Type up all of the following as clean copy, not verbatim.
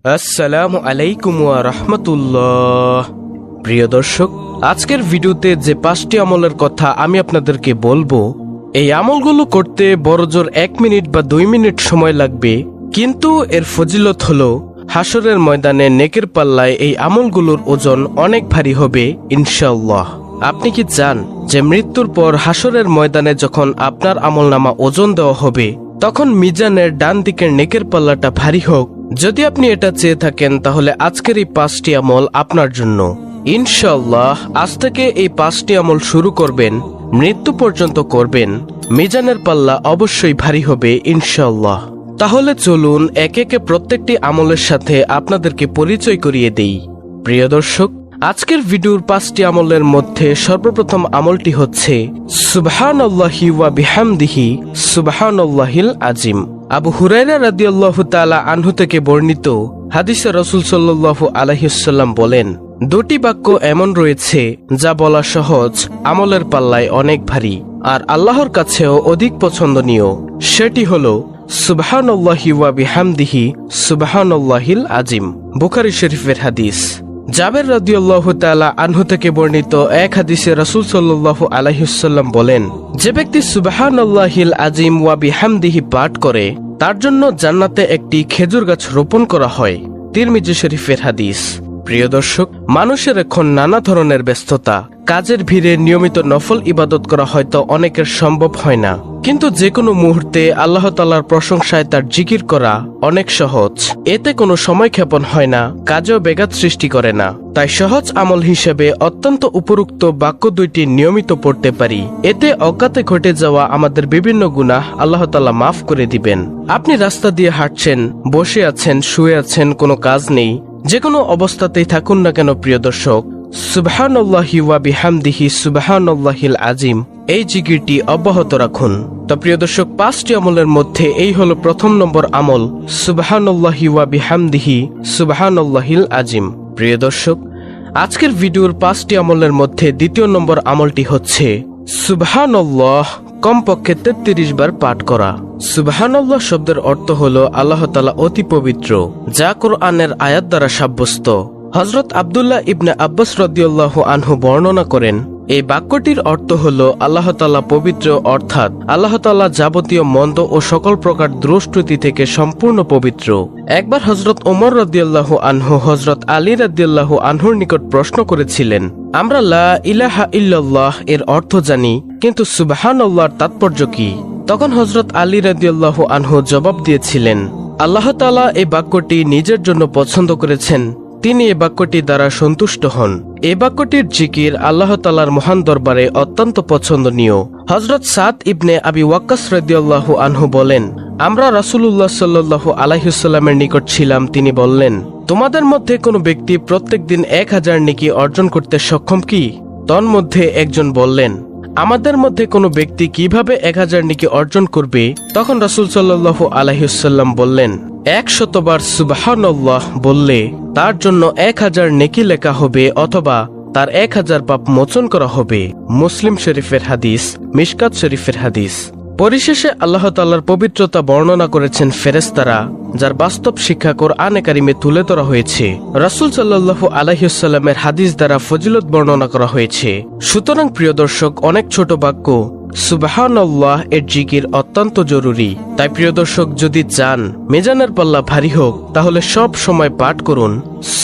আসসালামু আলাইকুম ওয়া রাহমাতুল্লাহ। প্রিয় দর্শক, আজকের ভিডিওতে যে 5টি আমলের কথা আমি আপনাদেরকে বলবো, এই আমলগুলো করতে বড়জোর 1 মিনিট বা 2 মিনিট সময় লাগবে, কিন্তু এর ফজিলত হলো হাসরের ময়দানে নেকের পাল্লায় এই আমলগুলোর ওজন অনেক ভারী হবে ইনশাআল্লাহ। আপনি কি চান যে মৃত্যুর পর হাসরের ময়দানে যখন আপনার আমলনামা ওজন দেওয়া হবে তখন মিজানের ডান দিকের নেকের পাল্লাটা ভারী হোক? যদি আপনি এটা চেয়ে থাকেন তাহলে আজকের এই 5টি আমল আপনার জন্য ইনশাআল্লাহ। আজ থেকে এই 5টি আমল শুরু করবেন, মৃত্যু পর্যন্ত করবেন, মিজানের পাল্লা অবশ্যই ভারী হবে ইনশাআল্লাহ। তাহলে চলুন একে একে প্রত্যেকটি আমলের সাথে আপনাদেরকে পরিচয় করিয়ে দেই। প্রিয় দর্শক, আজকের ভিডিওর 5টি আমলের মধ্যে সর্বপ্রথম আমলটি হচ্ছে সুবহানাল্লাহি ওয়া বিহামদিহি সুবহানাল্লাহিল আজিম। আবু হুরায়রা রাদিয়াল্লাহু তাআলা আনহু থেকে বর্ণিত হাদিসে রাসূল সাল্লাল্লাহু আলাইহি ওয়াসাল্লাম বলেন, 2টি বাক্য এমন রয়েছে যা বলা সহজ, আমলের পাল্লায় অনেক ভারী আর আল্লাহর কাছেও অধিক পছন্দনীয়। সেটি হলো সুবহানাল্লাহি ওয়া বিহামদিহি সুবহানাল্লাহিল আজিম। বুখারী শরীফের হাদিস। জাবের রাদিয়াল্লাহু তাআলা আনহু থেকে বর্ণিত এক হাদিসে রাসূল সাল্লাল্লাহু আলাইহি ওয়াসাল্লাম বলেন, যে ব্যক্তি সুবহানাল্লাহিল আজিম ওয়া বিহামদিহি পাঠ করে তার জন্য জান্নাতে একটি খেজুর গাছ রোপণ করা হয়। তিরমিজি শরীফের হাদিস। প্রিয় দর্শক, মানুষের এখন নানা ধরনের ব্যস্ততা, কাজের ভিড়ে নিয়মিত নফল ইবাদত করা হয়তো অনেকের সম্ভব হয় না, কিন্তু যে কোনো মুহূর্তে আল্লাহ তাআলার প্রশংসায় তার জিকির করা অনেক সহজ। এতে কোনো সময় ক্ষেপণ হয় না, কাজেও ব্যাঘাত সৃষ্টি করে না। তাই সহজ আমল হিসেবে অত্যন্ত উপরোক্ত বাক্য 2টি নিয়মিত পড়তে পারি। এতে অজ্ঞাতে ঘটে যাওয়া আমাদের বিভিন্ন গুনাহ আল্লাহ তাআলা মাফ করে দিবেন। আপনি রাস্তা দিয়ে হাঁটছেন, বসে আছেন, শুয়ে আছেন, কোনো কাজ নেই, যে কোনো অবস্থাতেই থাকুন না কেন প্রিয় দর্শক, সুবহানাল্লাহি ওয়া বিহামদিহি সুবহানাল্লাহিল আজিম এই জিকিরটি অব্যাহত রাখুন। তো প্রিয় দর্শক, 5টি আমলের মধ্যে এই হলো প্রথম নম্বর আমল, সুবহানাল্লাহি ওয়া বিহামদিহি সুবহানাল্লাহিল আজিম। প্রিয় দর্শক, আজকের ভিডিওর 5টি আমলের মধ্যে দ্বিতীয় নম্বর আমলটি হচ্ছে সুবহানাল্লাহ কমপক্ষে 33 বার পাঠ করা। সুবহানাল্লাহ শব্দের অর্থ হলো আল্লাহ তাআলা অতি পবিত্র, যা কোরআনের আয়াত দ্বারা সাব্যস্ত। হযরত আব্দুল্লাহ ইবনে আব্বাস রাদিয়াল্লাহু আনহু বর্ণনা করেন, এই বাক্যটির অর্থ হলো আল্লাহ তাআলা পবিত্র, অর্থাৎ আল্লাহ তাআলা যাবতীয় মন্দ ও সকল প্রকার দুষ্কৃতি থেকে সম্পূর্ণ পবিত্র। একবার হযরত ওমর রাদিয়াল্লাহু আনহু হযরত আলী রাদিয়াল্লাহু আনহুর নিকট প্রশ্ন করেছিলেন, আমরা লা ইলাহা ইল্লাল্লাহ এর অর্থ জানি, কিন্তু সুবহানাল্লাহর তাৎপর্য কি? তখন হযরত আলী রাদিয়াল্লাহু আনহু জবাব দিয়েছিলেন, আল্লাহ তাআলা এই বাক্যটি নিজের জন্য পছন্দ করেছেন, তিনি এ বাক্যটি দ্বারা সন্তুষ্ট হন। এ বাক্যটির জিকির আল্লাহ তাআলার মহান দরবারে অত্যন্ত পছন্দনীয়। হযরত সাদ ইবনে আবি ওয়াক্কাস রাদিয়াল্লাহু আনহু বলেন, আমরা রাসূলুল্লাহ সাল্লাল্লাহু আলাইহি ওয়াসাল্লামের নিকট ছিলাম, তিনি বললেন, তোমাদের মধ্যে কোনো ব্যক্তি প্রত্যেকদিন 1000 নেকি অর্জন করতে সক্ষম কি? তন্মধ্যে একজন বললেন, আমাদের মধ্যে কোনো ব্যক্তি কিভাবে 1000 নেকি অর্জন করবে? তখন রাসূল সাল্লাল্লাহু আলাইহি ওয়াসাল্লাম বললেন, 100 বার সুবহানাল্লাহ বললে তার জন্য 1000 নেকি লেখা হবে, অথবা তার 1000 পাপ মোচন করা হবে। মুসলিম শরীফের হাদিস, মিশকাত শরীফের হাদিস। পরিশেষে আল্লাহ তাআলার পবিত্রতা বর্ণনা করেছেন ফেরেশতারা, যার বাস্তব শিক্ষা কোরআনে কারিমে তুলে ধরা হয়েছে। রাসূল সাল্লাল্লাহু আলাইহি ওয়াসাল্লামের হাদিস দ্বারা ফজিলত বর্ণনা করা হয়েছে। সুতরাং প্রিয় দর্শক, অনেক ছোট বাক্য সুবহানাল্লাহ এর জিকির অত্যন্ত জরুরি। তাই প্রিয় দর্শক, যদি চান মিজানের পাল্লা ভারী হোক তাহলে সব সময় পাঠ করুন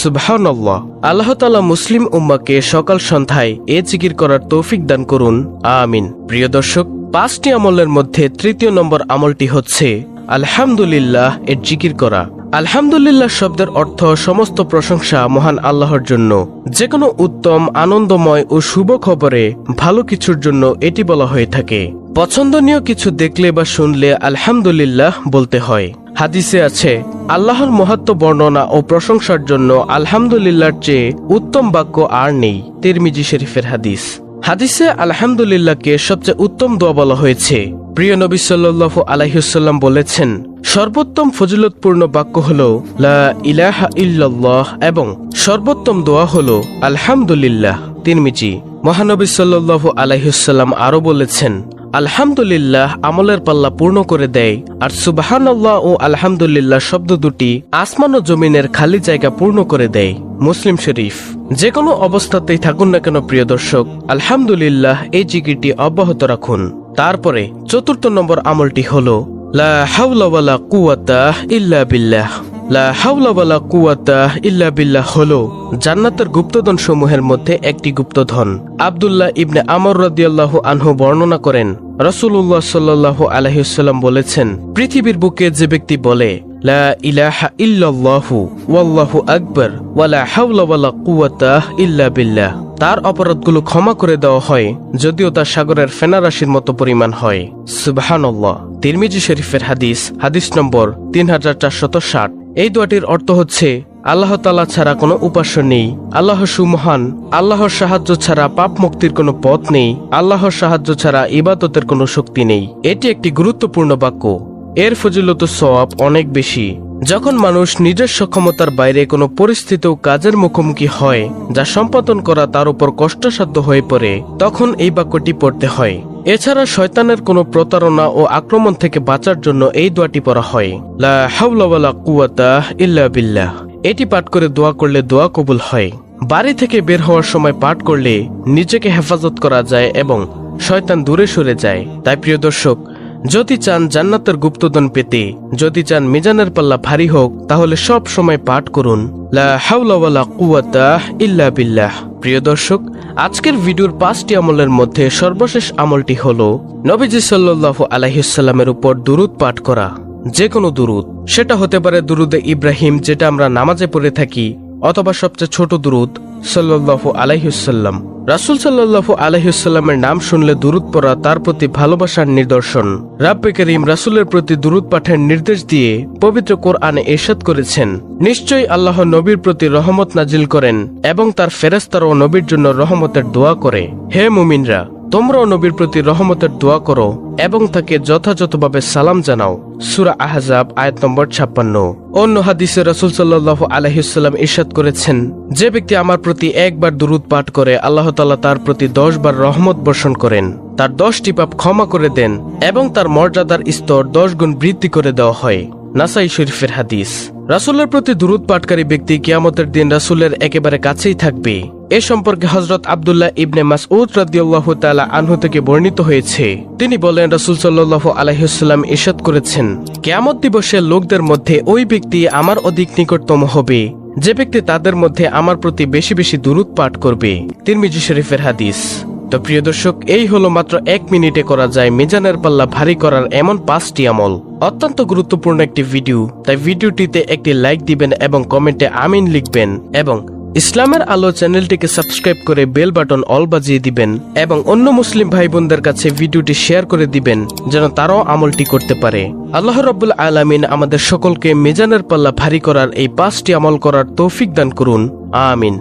সুবহানাল্লাহ। আল্লাহ তাআলা মুসলিম উম্মাহকে সকাল সন্ধ্যায় এ জিকির করার তৌফিক দান করুন, আমিন। প্রিয় দর্শক, 5টি আমলের মধ্যে তৃতীয় নম্বর আমলটি হচ্ছে আলহামদুলিল্লাহ এর জিকির করা। আলহামদুলিল্লাহ শব্দের অর্থ সমস্ত প্রশংসা মহান আল্লাহর জন্য। যে কোনো উত্তম, আনন্দময় ও শুভ খবরে ভালো কিছুর জন্য এটি বলা হয়ে থাকে। পছন্দনীয় কিছু দেখলে বা শুনলে আলহামদুলিল্লাহ বলতে হয়। হাদিসে আছে, আল্লাহর মহাত্ম্য বর্ণনা ও প্রশংসার জন্য আলহামদুলিল্লাহর চেয়ে উত্তম বাক্য আর নেই। তিরমিজি শরীফের হাদিস। হাদিসে আলহামদুলিল্লাহকে সবচেয়ে উত্তম দোয়া বলা হয়েছে। প্রিয় নবী সাল্লাল্লাহু আলাইহি ওয়াসাল্লাম বলেছেন, সর্বোত্তম ফজিলতপূর্ণ বাক্য হলো লা ইলাহা ইল্লাল্লাহ এবং সর্বোত্তম দোয়া হলো আলহামদুলিল্লাহ। তিরমিজি। মহানবী সাল্লাল্লাহু আলাইহি ওয়াসাল্লাম আরো বলেছেন, আলহামদুলিল্লাহ আমলের পাল্লা পূর্ণ করে দেয়, আর সুবহানাল্লাহ ও আলহামদুলিল্লাহ শব্দ দুটি আসমান ও জমিনের খালি জায়গা পূর্ণ করে দেয়। মুসলিম শরীফ। যে কোনো অবস্থাতেই থাকুন না কেন প্রিয় দর্শক, আলহামদুলিল্লাহ এই জিকিরটি অব্যাহত রাখুন। তারপরে ৪র্থ নম্বর আমলটি হলো লা হাওলা ওয়ালা কুওয়াতা ইল্লা বিল্লাহ। লা হাওলা ওয়ালা কুওয়াতা ইল্লা বিল্লাহ হলো জান্নাতের গুপ্তধন সমূহের মধ্যে একটি গুপ্তধন। আব্দুল্লাহ ইবনে আমর রাদিয়াল্লাহু আনহু বর্ণনা করেন, রাসূলুল্লাহ সাল্লাল্লাহু আলাইহি ওয়াসাল্লাম বলেছেন, পৃথিবীর বুকে যে ব্যক্তি বলে লা ইলাহা ইল্লাল্লাহু ওয়াল্লাহু আকবার ওয়ালা হাওলা ওয়ালা কুওয়াতা ইল্লা বিল্লাহ, তার অপরাধগুলো ক্ষমা করে দেওয়া হয়, যদিও তা সাগরের ফেনা রাশির মতো পরিমাণ হয়। সুবহানাল্লাহ। তিরমিজি শরীফের হাদিস, হাদিস নম্বর 3460। এই দোয়াটির অর্থ হচ্ছে, আল্লাহ তাআলা ছাড়া কোনো উপাস্য নেই, আল্লাহ সুমহান, আল্লাহর সাহায্য ছাড়া পাপ মুক্তির কোনো পথ নেই, আল্লাহর সাহায্য ছাড়া ইবাদতের কোনো শক্তি নেই। এটি একটি গুরুত্বপূর্ণ বাক্য। এর ফজিলত সওয়াব অনেক বেশি। যখন মানুষ নিজের সক্ষমতার বাইরে কোনো পরিস্থিতি ও কাজের মুখোমুখি হয় যা সম্পাদন করা তার উপর কষ্টসাধ্য হয়ে পড়ে, তখন এই বাক্যটি পড়তে হয়। এছাড়া শয়তানের কোনো প্রতারণা ও আক্রমণ থেকে বাঁচার জন্য এই দোয়াটি পড়া হয়, লা হাওলা ওয়ালা কুওয়াতা ইল্লা বিল্লাহ। এটি পাঠ করে দোয়া করলে দোয়া কবুল হয়। বাড়ি থেকে বের হওয়ার সময় পাঠ করলে নিজেকে হেফাজত করা যায় এবং শয়তান দূরে সরে যায়। তাই প্রিয় দর্শক, যদি চান জান্নাতের গুপ্তধন পেতে, যদি চান মিজানের পাল্লা ভারী হোক, তাহলে সব সময় পাঠ করুন লা হাওলা ওয়ালা কুওয়াতা ইল্লা বিল্লাহ। প্রিয় দর্শক, আজকের ভিডিওর 5টি আমলের মধ্যে সর্বশেষ আমলটি হলো নবীজি সাল্লাল্লাহু আলাইহি ওয়াসাল্লামের উপর দুরূদ পাঠ করা। যে কোনো দুরূদ, সেটা হতে পারে দুরুদে ইব্রাহিম যেটা আমরা নামাজে পড়ে থাকি, অথবা সবচেয়ে ছোট দুরুদ সাল্লাল্লাহু আলাইহি ওয়াসাল্লাম। রাসূল সাল্লাল্লাহু আলাইহি ওয়াসাল্লামের নাম শুনলে দুরূদ পড়া তার প্রতি ভালোবাসার নিদর্শন। রাব্বে কারীম রাসূলের প্রতি দুরূদ পাঠের নির্দেশ দিয়ে পবিত্র কোরআনে ইরশাদ করেছেন, নিশ্চয়ই আল্লাহ নবীর প্রতি রহমত নাজিল করেন এবং তার ফেরেশতারাও নবীর জন্য রহমতের দোয়া করে। হে মুমিনরা, তোমরাও নবীর প্রতি রহমতের দোয়া করো এবং তাকে যথাযথভাবে সালাম জানাও। সূরা আহজাব আয়াত নম্বর 56। অন্য হাদিসে রাসূল সাল্লাল্লাহু আলাইহি ওয়াসাল্লাম ইরশাদ করেছেন, যে ব্যক্তি আমার প্রতি একবার দুরূদ পাঠ করে আল্লাহ তাআলা তার প্রতি 10 বার রহমত বর্ষণ করেন, তার 10টি পাপ ক্ষমা করে দেন এবং তার মর্যাদার স্তর 10 গুণ বৃদ্ধি করে দেওয়া হয়। নাসাই শরীফের হাদিস। রাসূলের প্রতি দুরূদ পাঠকারী ব্যক্তি কিয়ামতের দিন রাসূলের একেবারে কাছেই থাকবে। এ সম্পর্কে হযরত আব্দুল্লাহ ইবনে মাসউদ রাদিয়াল্লাহু তাআলা আনহু থেকে বর্ণিত হয়েছে, তিনি বলেন, রাসূল সাল্লাল্লাহু আলাইহি ওয়াসাল্লাম ইরশাদ করেছেন, কিয়ামত দিবসে লোকদের মধ্যে ওই ব্যক্তি আমার অধিক নিকটতম হবে যে ব্যক্তি তাদের মধ্যে আমার প্রতি বেশি বেশি দুরূদ পাঠ করবে। তিরমিজি শরীফের হাদিস। তো প্রিয় দর্শক, এই হলো মাত্র 1 মিনিটে করা যায় মিজানের পাল্লা ভারী করার এমন 5টি আমল। অত্যন্ত গুরুত্বপূর্ণ একটি ভিডিও, তাই ভিডিওটিতে একটি লাইক দিবেন এবং কমেন্টে আমিন লিখবেন এবং ইসলামের আলো চ্যানেলটিকে সাবস্ক্রাইব করে বেল বাটন অল বাজিয়ে দিবেন এবং অন্য মুসলিম ভাই বোনদের কাছে ভিডিওটি শেয়ার করে দিবেন যেন তারাও আমলটি করতে পারে। আল্লাহ রাব্বুল আলামিন আমাদের সকলকে মিজানের পাল্লা ভারী করার এই 5টি আমল করার তৌফিক দান করুন। আমিন।